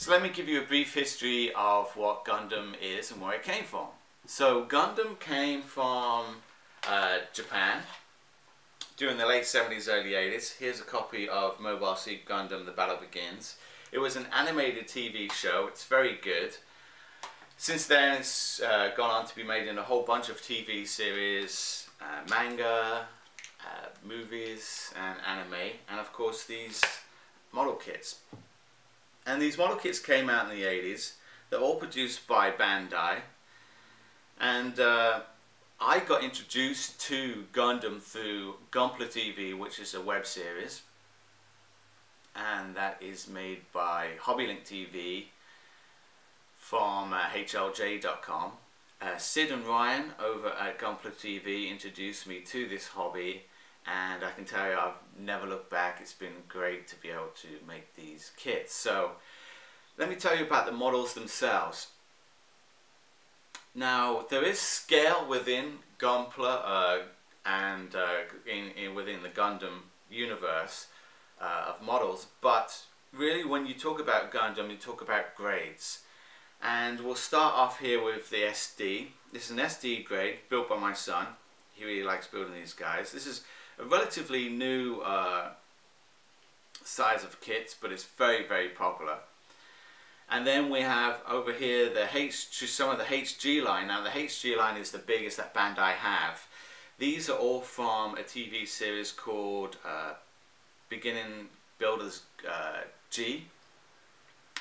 So let me give you a brief history of what Gundam is and where it came from. So Gundam came from Japan during the late 70s, early 80s. Here's a copy of Mobile Suit Gundam: The Battle Begins. It was an animated TV show. It's very good. Since then it's gone on to be made in a whole bunch of TV series, manga, movies and anime, and of course these model kits. And these model kits came out in the 80s. They're all produced by Bandai. And I got introduced to Gundam through Gunpla TV, which is a web series. And that is made by HobbyLink TV from HLJ.com. Sid and Ryan over at Gunpla TV introduced me to this hobby, and I can tell you I've never looked back. It's been great to be able to make these kits. So let me tell you about the models themselves. Now there is scale within Gunpla and within the Gundam universe of models, but really when you talk about Gundam you talk about grades. And we'll start off here with the SD. This is an SD grade built by my son. He really likes building these guys. This is a relatively new size of kits, but it's very, very popular. And then we have over here the some of the HG line. Now the HG line is the biggest that Bandai have. These are all from a TV series called Beginning Builders G.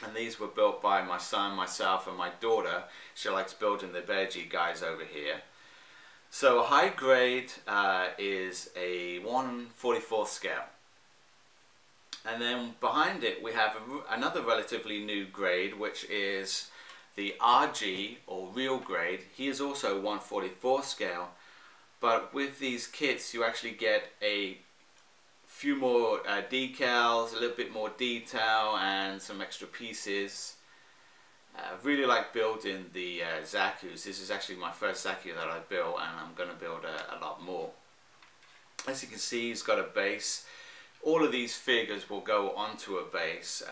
And these were built by my son, myself and my daughter. She likes building the Bear-G guys over here. So a high grade is a 1/44 scale. And then behind it we have another relatively new grade, which is the RG or real grade. He is also 1/44 scale, but with these kits you actually get a few more decals, a little bit more detail and some extra pieces. Really like building the Zakus. This is actually my first Zaku that I built, and I'm going to build a lot more. As you can see, he's got a base. All of these figures will go onto a base,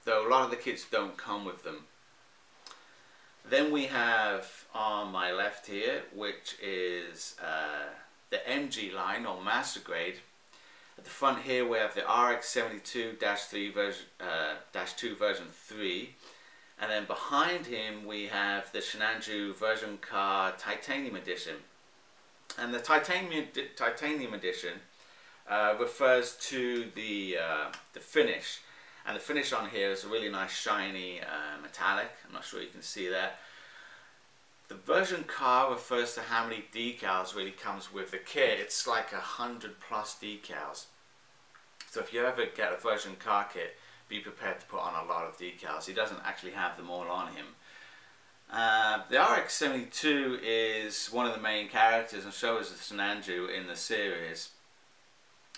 though a lot of the kits don't come with them. Then we have on my left here, which is the MG line or master grade. At the front here we have the RX-72-3 version, -2 version 3, and then behind him we have the Shinanju version car Titanium edition. And the Titanium edition refers to the finish, and the finish on here is a really nice shiny metallic. I'm not sure you can see that. The version car refers to how many decals really comes with the kit. It's like 100+ decals. So if you ever get a version car kit, be prepared to put on a lot of decals. He doesn't actually have them all on him. The RX-72 is one of the main characters, and so is the Shinanju in the series.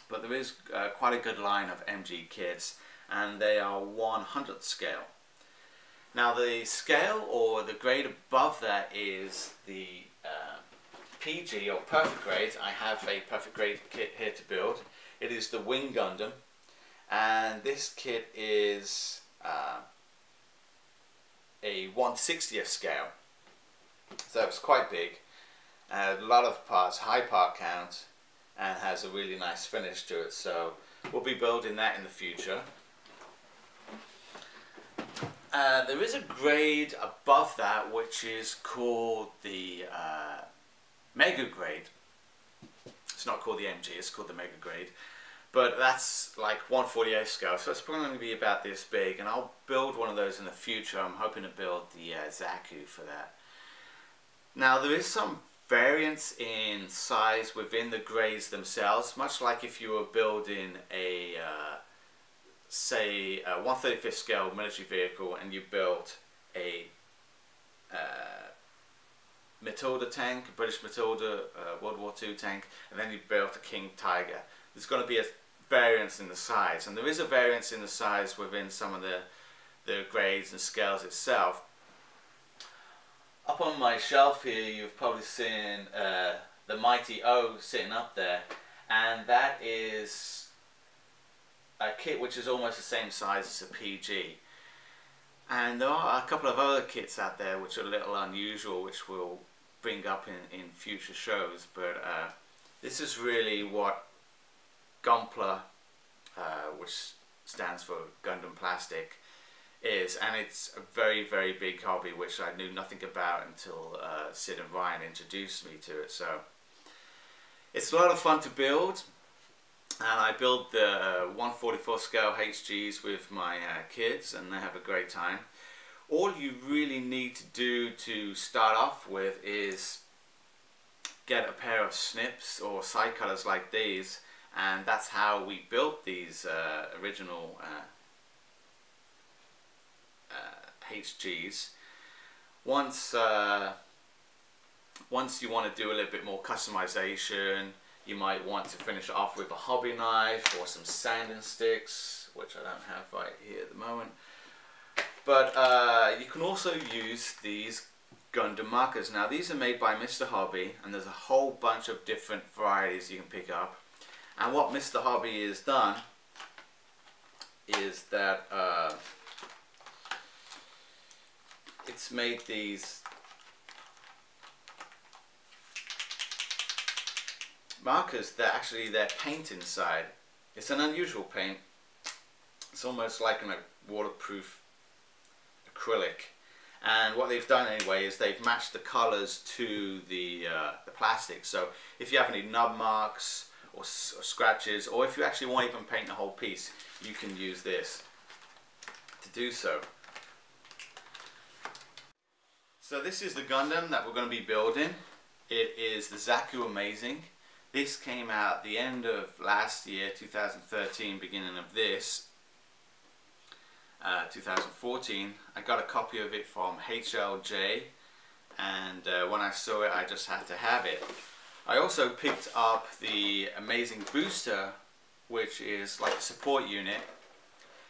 But there is quite a good line of MG kits, and they are 1/100th scale. Now the scale or the grade above that is the PG or perfect grade. I have a perfect grade kit here to build. It is the Wing Gundam, and this kit is a 1/60th scale. So it's quite big, a lot of parts, high part count, and has a really nice finish to it. So we'll be building that in the future. There is a grade above that which is called the Mega grade. It's not called the MG, it's called the Mega grade. But that's like 1/48 scale, so it's probably going to be about this big, and I'll build one of those in the future. I'm hoping to build the Zaku for that. Now there is some variance in size within the grades themselves, much like if you were building a say a 1/35 scale military vehicle and you built a Matilda tank, a British Matilda World War II tank, and then you built a King Tiger. There's going to be a variance in the size, and there is a variance in the size within some of the grades and scales itself. Up on my shelf here you've probably seen the Mighty O sitting up there, and that is a kit which is almost the same size as a PG. And there are a couple of other kits out there which are a little unusual, which we'll bring up in future shows, but this is really what Gunpla, which stands for Gundam Plastic, is, and it's a very, very big hobby which I knew nothing about until Sid and Ryan introduced me to it. So it's a lot of fun to build, and I build the 1/44 scale HGs with my kids, and they have a great time. All you really need to do to start off with is get a pair of snips or side cutters like these, and that's how we built these original HGs. Once you want to do a little bit more customization, you might want to finish it off with a hobby knife or some sanding sticks, which I don't have right here at the moment. But you can also use these Gundam markers. Now these are made by Mr. Hobby, and there's a whole bunch of different varieties you can pick up. And what Mr. Hobby has done is that it's made these markers that actually they're paint inside. It's an unusual paint. It's almost like a waterproof acrylic, and what they've done anyway is they've matched the colors to the plastic. So if you have any nub marks or scratches, or if you actually want to even paint the whole piece, you can use this to do so. So this is the Gundam that we're going to be building. It is the Zaku Amazing. This came out the end of last year, 2013, beginning of this, 2014. I got a copy of it from HLJ, and when I saw it I just had to have it. I also picked up the Amazing Booster, which is like a support unit.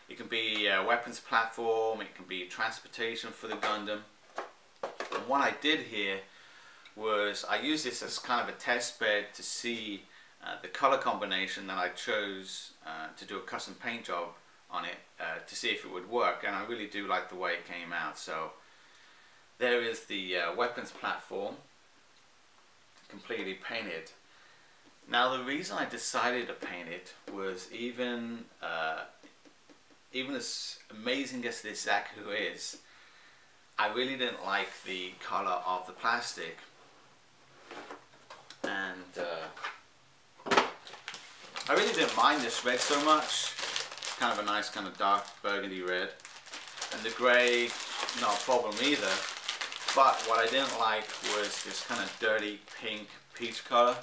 It can be a weapons platform, it can be transportation for the Gundam. And what I did here was I used this as kind of a test bed to see the color combination that I chose to do a custom paint job on it, to see if it would work, and I really do like the way it came out. So there is the weapons platform, completely painted. Now the reason I decided to paint it was even as amazing as this Zaku is, I really didn't like the color of the plastic, and I really didn't mind this red so much. Kind of a nice kind of dark burgundy red, and the grey not a problem either. But what I didn't like was this kind of dirty pink peach color,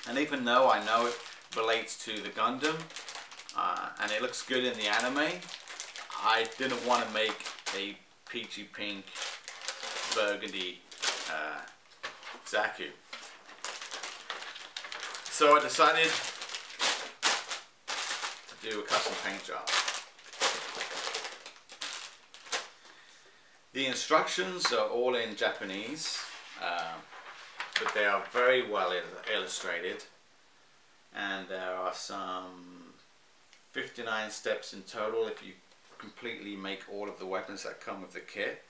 and even though I know it relates to the Gundam and it looks good in the anime, I didn't want to make a peachy pink burgundy Zaku. So I decided to do a custom paint job. The instructions are all in Japanese, but they are very well illustrated, and there are some 59 steps in total if you completely make all of the weapons that come with the kit.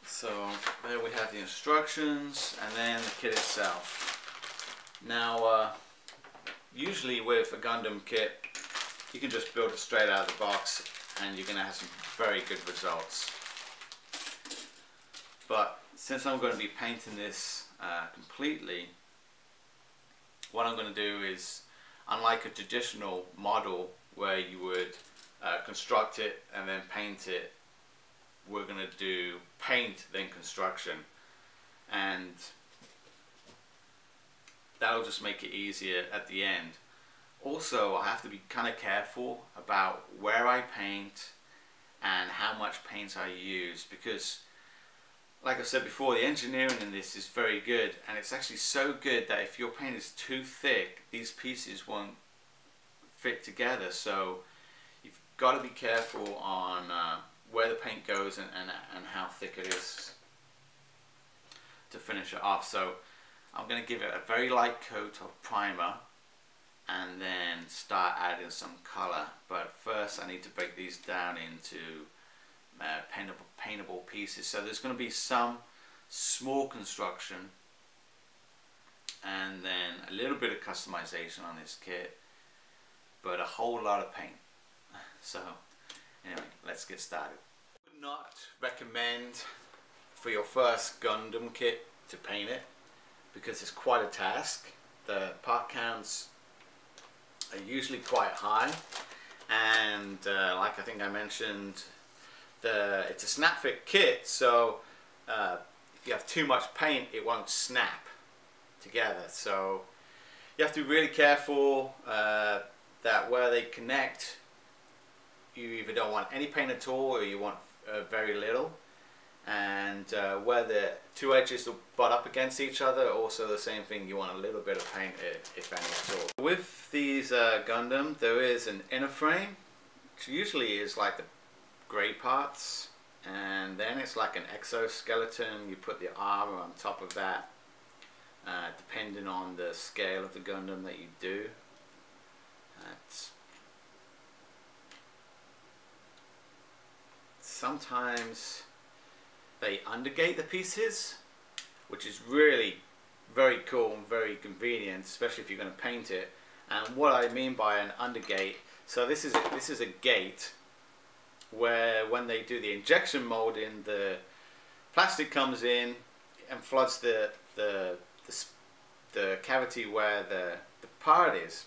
So there we have the instructions, and then the kit itself. Now usually with a Gundam kit you can just build it straight out of the box and you're going to have some very good results. But since I'm going to be painting this completely, what I'm going to do is, unlike a traditional model where you would construct it and then paint it, we're going to do paint then construction, and that'll just make it easier at the end. Also, I have to be kind of careful about where I paint and how much paint I use, because like I said before, the engineering in this is very good, and it's actually so good that if your paint is too thick, these pieces won't fit together. So you've got to be careful on where the paint goes and how thick it is to finish it off. So I'm going to give it a very light coat of primer, and then start adding some color. But first I need to break these down into paintable pieces. So there's going to be some small construction and then a little bit of customization on this kit, but a whole lot of paint. So anyway, let's get started. I would not recommend for your first Gundam kit to paint it because it's quite a task. The part counts are usually quite high, and like I think I mentioned, it's a snap fit kit, so if you have too much paint it won't snap together. So you have to be really careful that where they connect, you either don't want any paint at all or you want very little, and where the two edges will butt up against each other, also the same thing, you want a little bit of paint if any at all. With these Gundam, there is an inner frame, which usually is like the grey parts, and then it's like an exoskeleton. You put the armor on top of that, depending on the scale of the Gundam that you do. Sometimes they undergate the pieces, which is really very cool and very convenient, especially if you're going to paint it. And what I mean by an undergate, so this is a gate where when they do the injection molding, the plastic comes in and floods the cavity where the part is.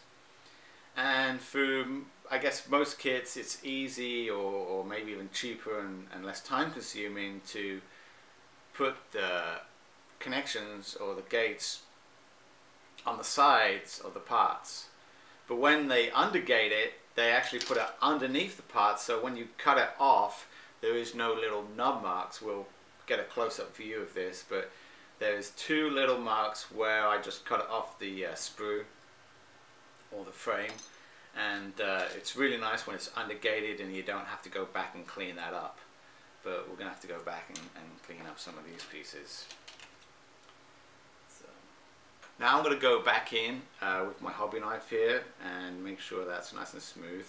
And through, I guess, most kits, it's easy or maybe even cheaper and less time consuming to put the connections or the gates on the sides of the parts. But when they undergate it, they actually put it underneath the parts, so when you cut it off, there is no little nub marks. We'll get a close-up view of this, but there's two little marks where I just cut it off the sprue or the frame, and it's really nice when it's undergated and you don't have to go back and clean that up. But we're going to have to go back and clean up some of these pieces. So now I'm going to go back in with my hobby knife here and make sure that's nice and smooth.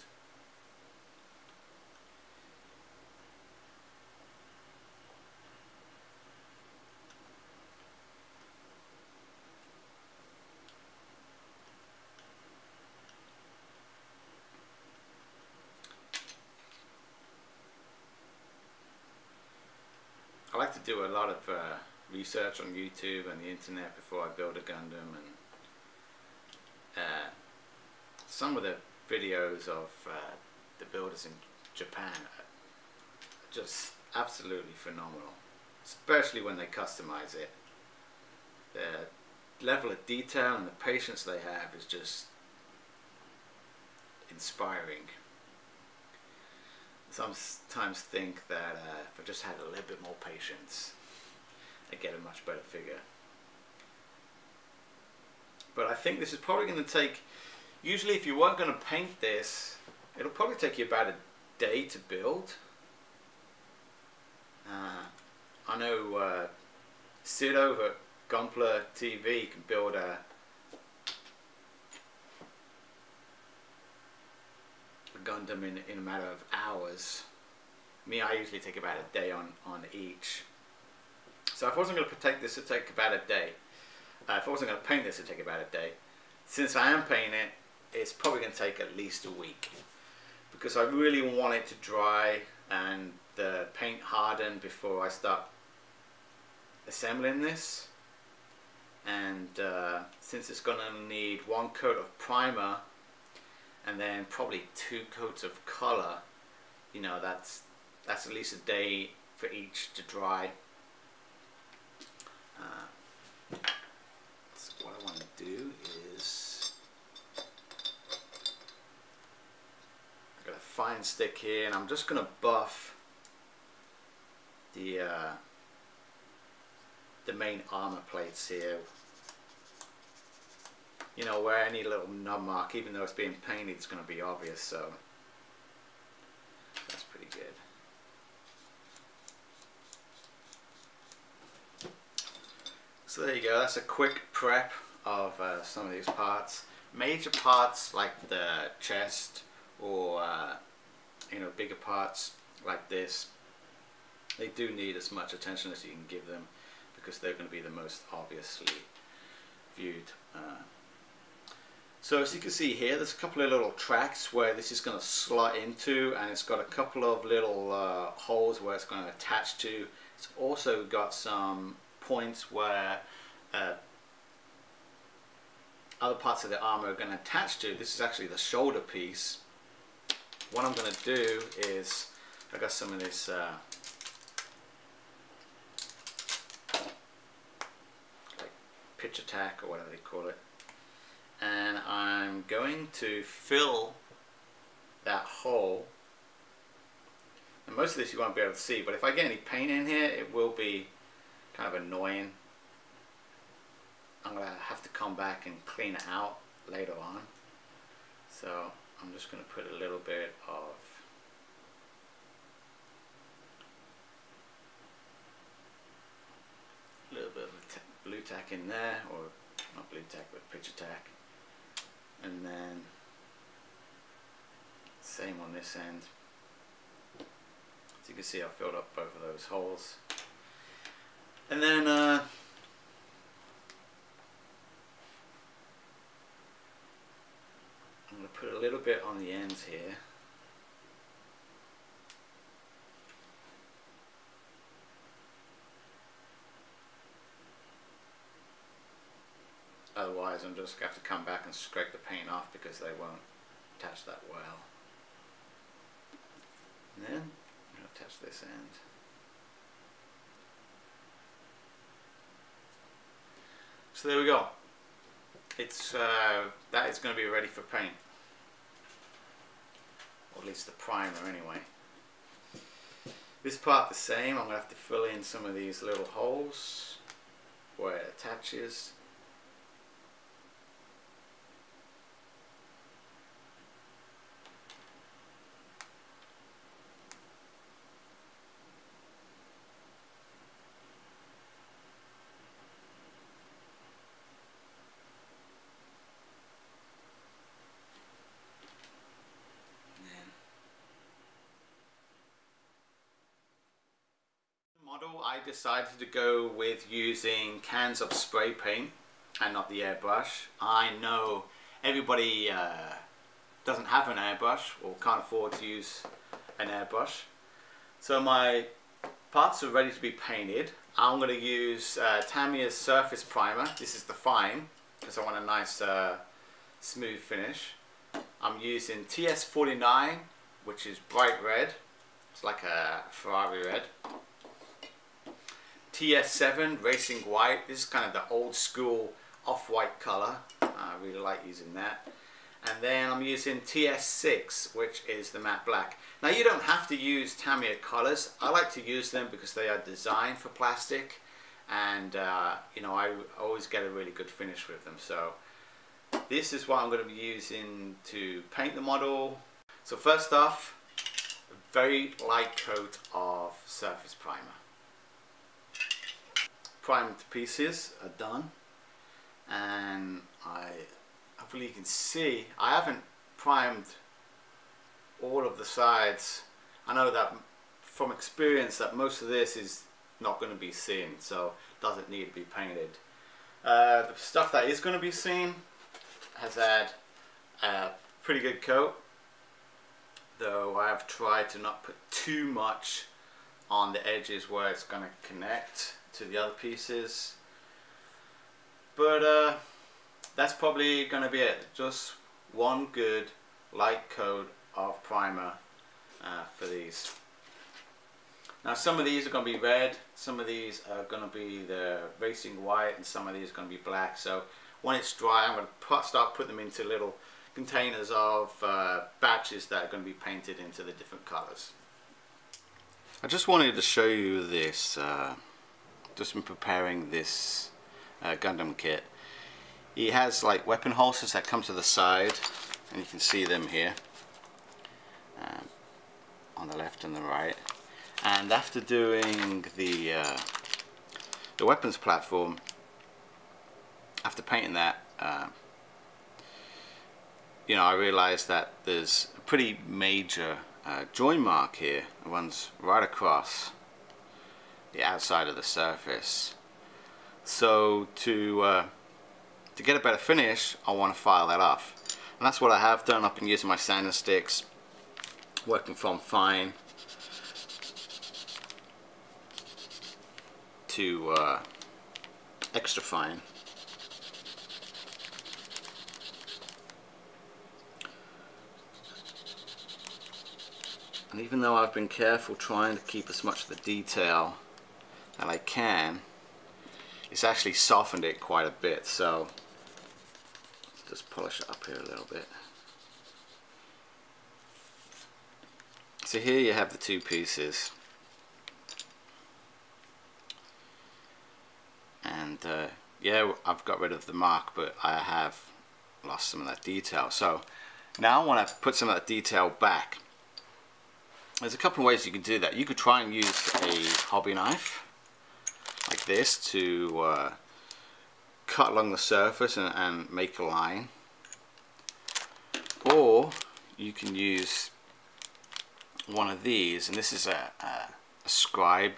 I like to do a lot of research on YouTube and the internet before I build a Gundam, and some of the videos of the builders in Japan are just absolutely phenomenal, especially when they customize it. The level of detail and the patience they have is just inspiring. Sometimes think that if I just had a little bit more patience, I'd get a much better figure. But I think this is probably going to take, usually if you weren't going to paint this, it'll probably take you about a day to build. I know Sid over at Gunpla TV can build a Gundam in a matter of hours. Me, I usually take about a day on each. So if I wasn't going to take this, it'd take about a day. If I wasn't going to paint this, it'd take about a day. Since I am painting it, it's probably going to take at least a week, because I really want it to dry and the paint harden before I start assembling this. And since it's going to need one coat of primer and then probably 2 coats of color, you know, that's at least a day for each to dry. So what I want to do is, I've got a fine stick here, and I'm just going to buff the main armor plates here. You know, where any little nub mark, even though it's being painted, it's going to be obvious, so that's pretty good. So there you go, that's a quick prep of some of these parts. major parts like the chest or you know, bigger parts like this, they do need as much attention as you can give them because they're going to be the most obviously viewed. So as you can see here, there's a couple of little tracks where this is going to slot into, and it's got a couple of little holes where it's going to attach to. It's also got some points where other parts of the armor are going to attach to. This is actually the shoulder piece. What I'm going to do is, I got some of this like pitch attack or whatever they call it, and I'm going to fill that hole. And most of this you won't be able to see, but if I get any paint in here, it will be kind of annoying. I'm going to have to come back and clean it out later on. So I'm just going to put a little bit of blue tack in there, or not blue tack but picture tack, and then same on this end. As you can see, I filled up both of those holes, and then I'm going to put a little bit on the ends here. Otherwise I'm just going to have to come back and scrape the paint off because they won't attach that well. And then I'm going to attach this end. So there we go. It's that is going to be ready for paint, or at least the primer anyway. This part the same. I'm going to have to fill in some of these little holes where it attaches. Model, I decided to go with using cans of spray paint and not the airbrush. I know everybody doesn't have an airbrush or can't afford to use an airbrush. So my parts are ready to be painted. I'm going to use Tamiya's surface primer. This is the fine because I want a nice smooth finish. I'm using TS49, which is bright red. It's like a Ferrari red. TS7 Racing White. This is kind of the old school off-white color. I really like using that. And then I'm using TS6, which is the matte black. Now you don't have to use Tamiya colors. I like to use them because they are designed for plastic, and you know, I always get a really good finish with them. So this is what I'm going to be using to paint the model. So first off, a very light coat of surface primer. Primed pieces are done, and hopefully you can see I haven't primed all of the sides. I know that from experience that most of this is not going to be seen, so doesn't need to be painted. The stuff that is going to be seen has had a pretty good coat, though I have tried to not put too much on the edges where it's going to connect to the other pieces. But that's probably going to be it. Just one good light coat of primer for these. Now some of these are going to be red, some of these are going to be the racing white, and some of these are going to be black. So when it's dry, I'm going to start putting them into little containers of batches that are going to be painted into the different colors. I just wanted to show you this, just been preparing this Gundam kit. He has like weapon holsters that come to the side, and you can see them here on the left and the right. And after doing the weapons platform, after painting that, you know, I realized that there's a pretty major join mark here. It runs right across the outside of the surface. So to get a better finish, I want to file that off, and that's what I have done. I've been using my sanding sticks, working from fine to extra fine. And even though I've been careful trying to keep as much of the detail that I can, it's actually softened it quite a bit. So just polish it up here a little bit. So here you have the two pieces, and yeah, I've got rid of the mark, but I have lost some of that detail. So now I want to put some of that detail back. There's a couple of ways you can do that. You could try and use a hobby knife like this to cut along the surface and make a line, or you can use one of these, and this is a scribe,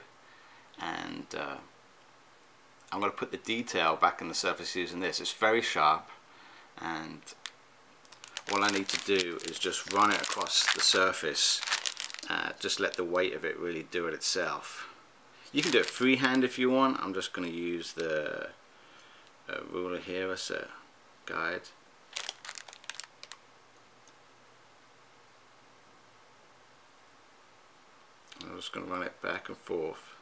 and I'm going to put the detail back in the surface using this. It's very sharp, and all I need to do is just run it across the surface. Just let the weight of it really do it itself. You can do it freehand if you want. I'm just going to use the ruler here as a guide. I'm just going to run it back and forth.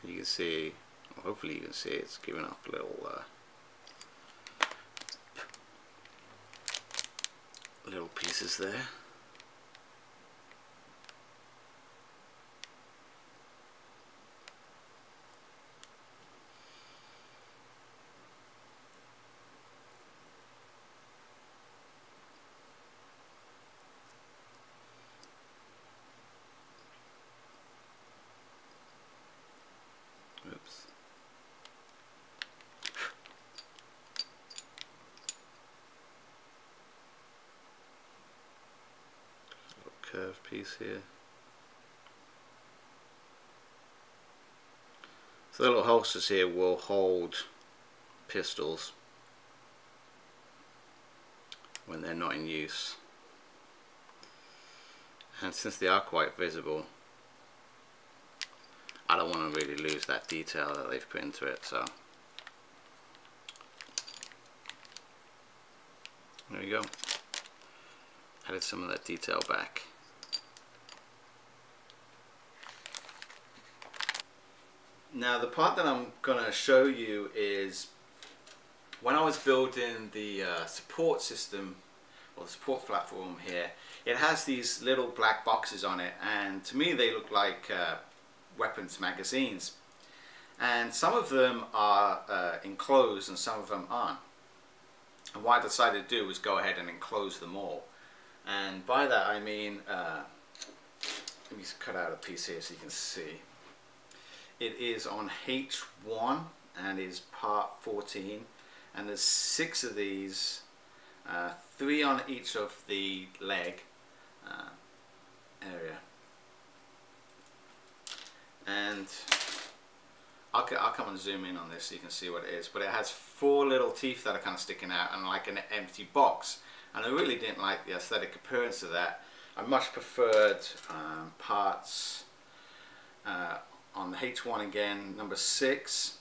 You can see, well, hopefully you can see it's giving off little pieces there. Oops. Little curved piece here. So the little holsters here will hold pistols when they're not in use. And since they are quite visible, I don't want to really lose that detail that they've put into it, so there you go. Added some of that detail back. Now the part that I'm going to show you is when I was building the support system, or the support platform here, it has these little black boxes on it, and to me they look like weapons magazines, and some of them are enclosed and some of them aren't. And what I decided to do was go ahead and enclose them all, and by that I mean let me cut out a piece here so you can see. It is on H1 and is part 14, and there's 6 of these, 3 on each of the leg area. And I'll come and zoom in on this so you can see what it is, but it has 4 little teeth that are kind of sticking out and like an empty box, and I really didn't like the aesthetic appearance of that. I much preferred parts on the H1 again, number 6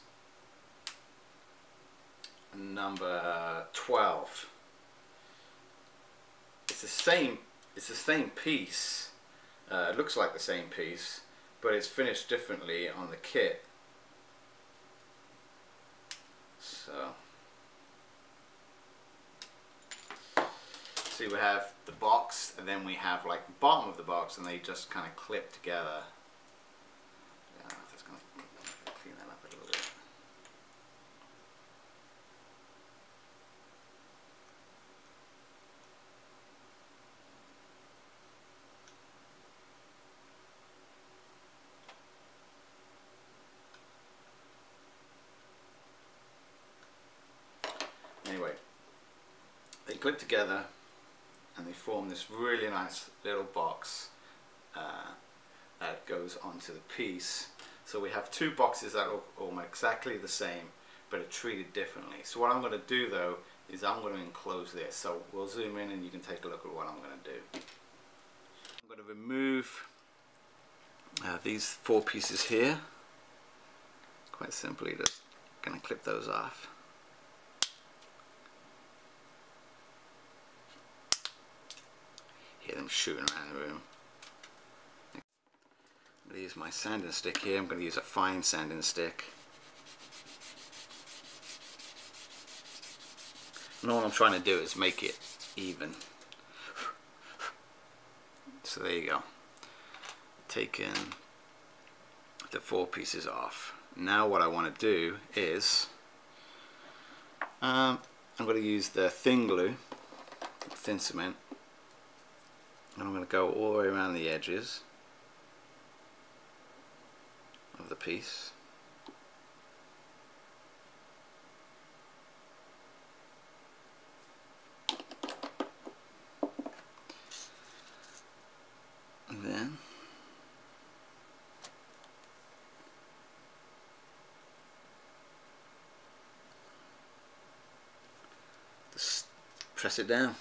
and number 12. It's the same piece. It looks like the same piece, but it's finished differently on the kit. So see, we have the box, and then we have like the bottom of the box, and they just kind of clip together. Yeah, I'm just going to clean that up a little bit. clip together and they form this really nice little box that goes onto the piece. So we have two boxes that look almost exactly the same but are treated differently. So what I'm going to do though is I'm going to enclose this. So we'll zoom in and you can take a look at what I'm going to do. I'm going to remove these four pieces here. Quite simply, just going to clip those off. Hear them shooting around the room. I'm going to use my sanding stick here. I'm going to use a fine sanding stick. And all I'm trying to do is make it even. So there you go. Taking the four pieces off. Now what I want to do is I'm going to use the thin glue, thin cement, and I'm going to go all the way around the edges of the piece. And then just press it down.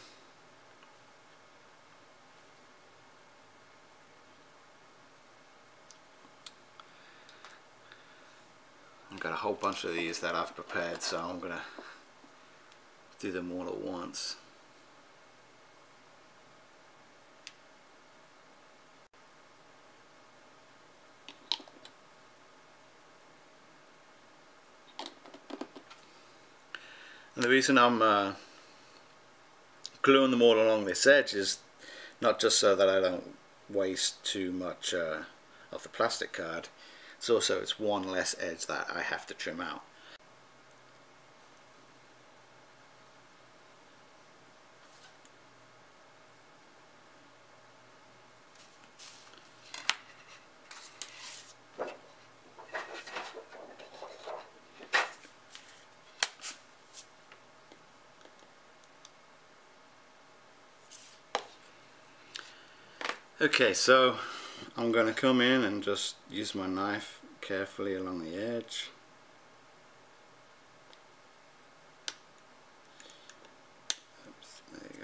I've got a whole bunch of these that I've prepared, so I'm going to do them all at once. And the reason I'm gluing them all along this edge is not just so that I don't waste too much of the plastic card, it's also it's one less edge that I have to trim out. Okay, so I'm going to come in and just use my knife carefully along the edge. Oops, there you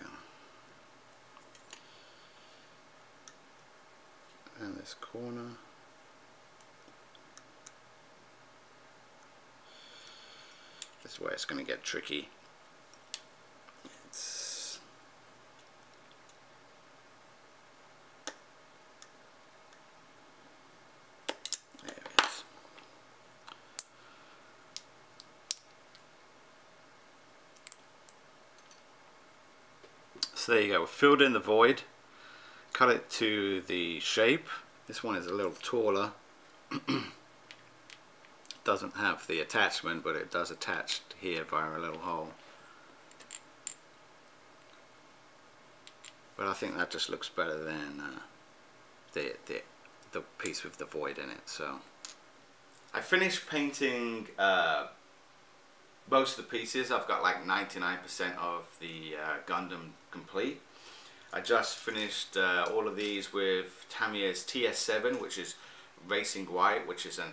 go. And this corner. This is where it's going to get tricky. So there you go, we've filled in the void, cut it to the shape. This one is a little taller. Doesn't have the attachment, but it does attach here via a little hole. But I think that just looks better than the piece with the void in it. So I finished painting most of the pieces. I've got like 99% of the Gundam complete. I just finished all of these with Tamier's TS7, which is racing white, which is a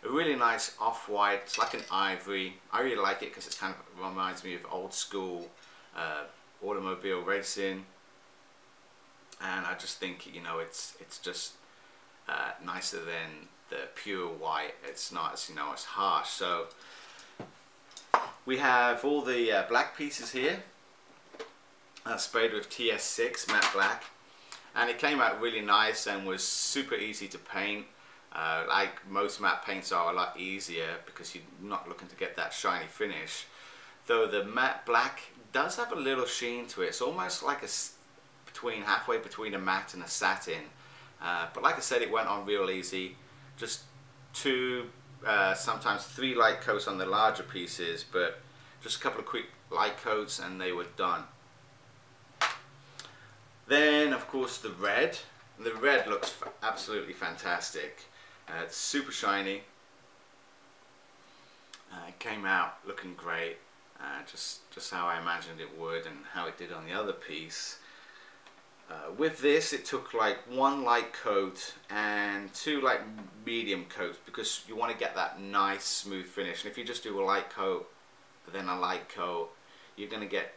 really nice off-white. It's like an ivory. I really like it because it kind of reminds me of old school automobile racing, and I just think, you know, it's just nicer than the pure white. It's not as, you know, as harsh. So we have all the black pieces here, sprayed with TS6 matte black, and it came out really nice and was super easy to paint. Like most matte paints are a lot easier because you're not looking to get that shiny finish. Though the matte black does have a little sheen to it. It's almost like halfway between a matte and a satin. But like I said, it went on real easy. Just two, sometimes three light coats on the larger pieces, but just a couple of quick light coats and they were done. Then of course the red. The red looks absolutely fantastic. It's super shiny. It came out looking great. just how I imagined it would and how it did on the other piece. With this, it took like 1 light coat and 2 like medium coats, because you want to get that nice smooth finish. And if you just do a light coat then a light coat, you're going to get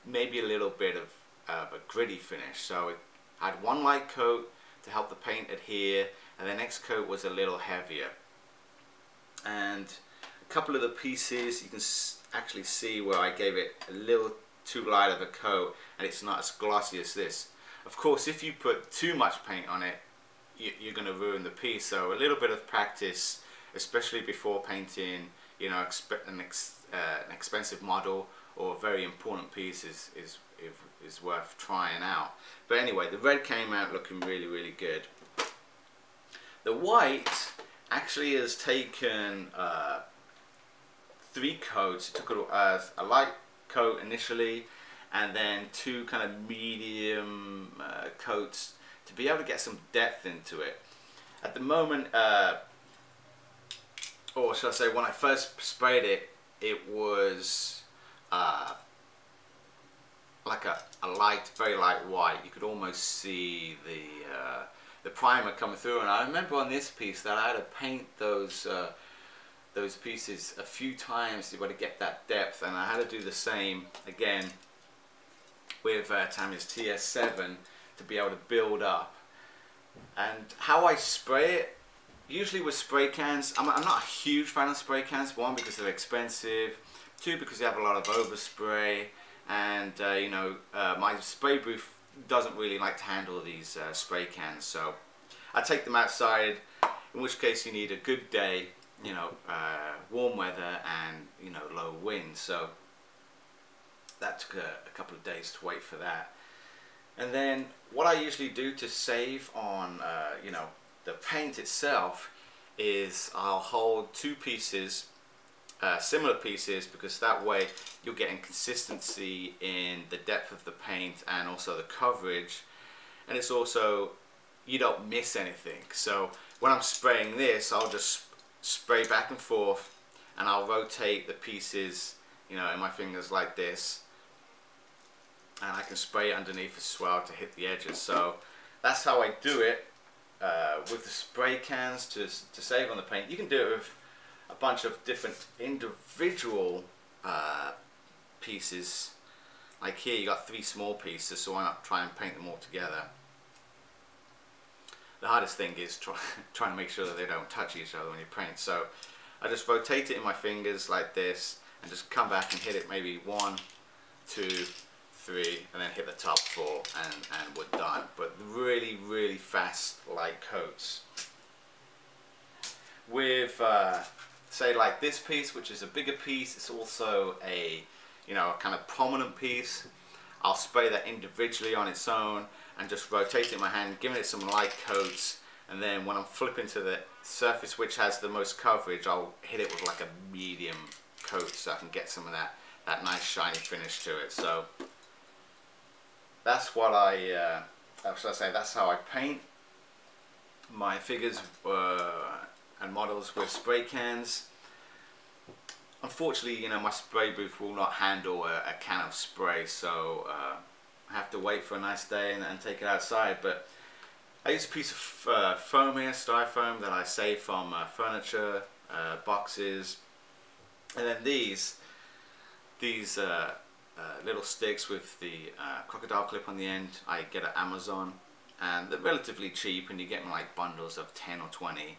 maybe a little bit of a gritty finish. So I had 1 light coat to help the paint adhere, and the next coat was a little heavier. And a couple of the pieces you can actually see where I gave it a little too light of a coat, and it's not as glossy as this. Of course, if you put too much paint on it, you're going to ruin the piece. So a little bit of practice, especially before painting, you know, an expensive model or a very important piece is worth trying out. But anyway, the red came out looking really, really good. The white actually has taken 3 coats. It took a light coat initially, and then 2 kind of medium coats to be able to get some depth into it. At the moment, or should I say, when I first sprayed it, it was like a light, very light white. You could almost see the primer coming through. And I remember on this piece that I had to paint those pieces a few times to be able to get that depth, and I had to do the same again with Tamiya's TS7 to be able to build up. And how I spray it, usually with spray cans, I'm not a huge fan of spray cans. 1, because they're expensive, 2, because they have a lot of overspray, and you know, my spray booth doesn't really like to handle these spray cans, so I take them outside, in which case you need a good day, you know, warm weather and, you know, low wind. So that took a couple of days to wait for that. And then what I usually do to save on you know, the paint itself is I'll hold 2 pieces, similar pieces, because that way you're getting consistency in the depth of the paint and also the coverage, and it's also, you don't miss anything. So when I'm spraying this, I'll just spray back and forth, and I'll rotate the pieces, you know, in my fingers like this, and I can spray it underneath as well to hit the edges. So that's how I do it with the spray cans to save on the paint. You can do it with a bunch of different individual pieces. Like here you got 3 small pieces, so why not try and paint them all together? The hardest thing is trying to make sure that they don't touch each other when you paint. So I just rotate it in my fingers like this, and just come back and hit it maybe 1, 2, 3, and then hit the top 4, and we're done. But really, really fast light coats. With say like this piece, which is a bigger piece, it's also a, you know, a kind of prominent piece. I'll spray that individually on its own and just rotate it in my hand, giving it some light coats, and then when I'm flipping to the surface which has the most coverage, I'll hit it with like a medium coat so I can get some of that nice shiny finish to it. So that's what that's how I paint my figures and models with spray cans. Unfortunately, you know, my spray booth will not handle a can of spray, so I have to wait for a nice day and take it outside. But I use a piece of foam here, styrofoam, that I save from furniture, boxes, and then these little sticks with the crocodile clip on the end I get at Amazon, and they're relatively cheap, and you get them like bundles of 10 or 20.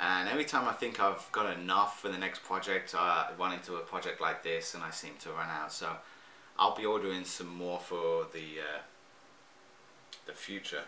And every time I think I've got enough for the next project, I run into a project like this and I seem to run out. So I'll be ordering some more for the future.